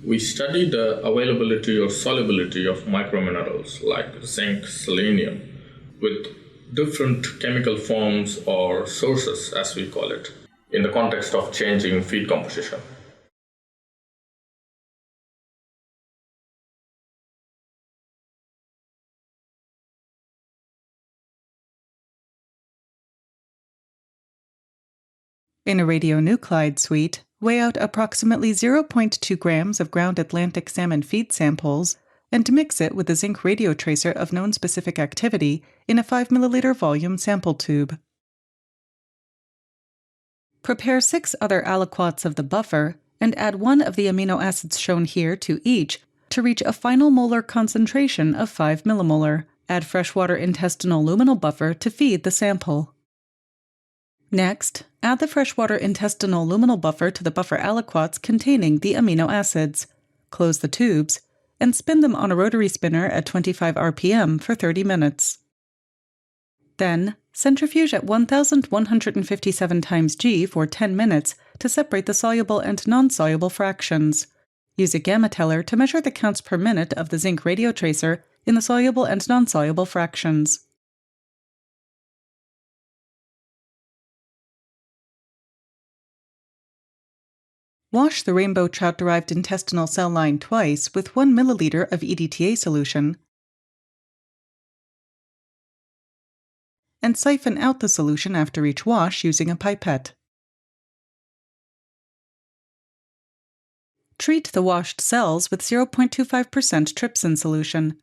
We study the availability or solubility of microminerals like zinc, selenium, with different chemical forms or sources, as we call it, in the context of changing feed composition. In a radionuclide suite, weigh out approximately 0.2 grams of ground Atlantic salmon feed samples and mix it with a zinc radiotracer of known specific activity in a 5 milliliter volume sample tube. Prepare 6 other aliquots of the buffer and add one of the amino acids shown here to each to reach a final molar concentration of 5 millimolar. Add freshwater intestinal luminal buffer to feed the sample. Next, add the freshwater intestinal luminal buffer to the buffer aliquots containing the amino acids. Close the tubes, and spin them on a rotary spinner at 25 rpm for 30 minutes. Then, centrifuge at 1157 times G for 10 minutes to separate the soluble and non-soluble fractions. Use a gamma teller to measure the counts per minute of the zinc radiotracer in the soluble and non-soluble fractions. Wash the rainbow trout-derived intestinal cell line twice with 1 milliliter of EDTA solution and siphon out the solution after each wash using a pipette. Treat the washed cells with 0.25% trypsin solution.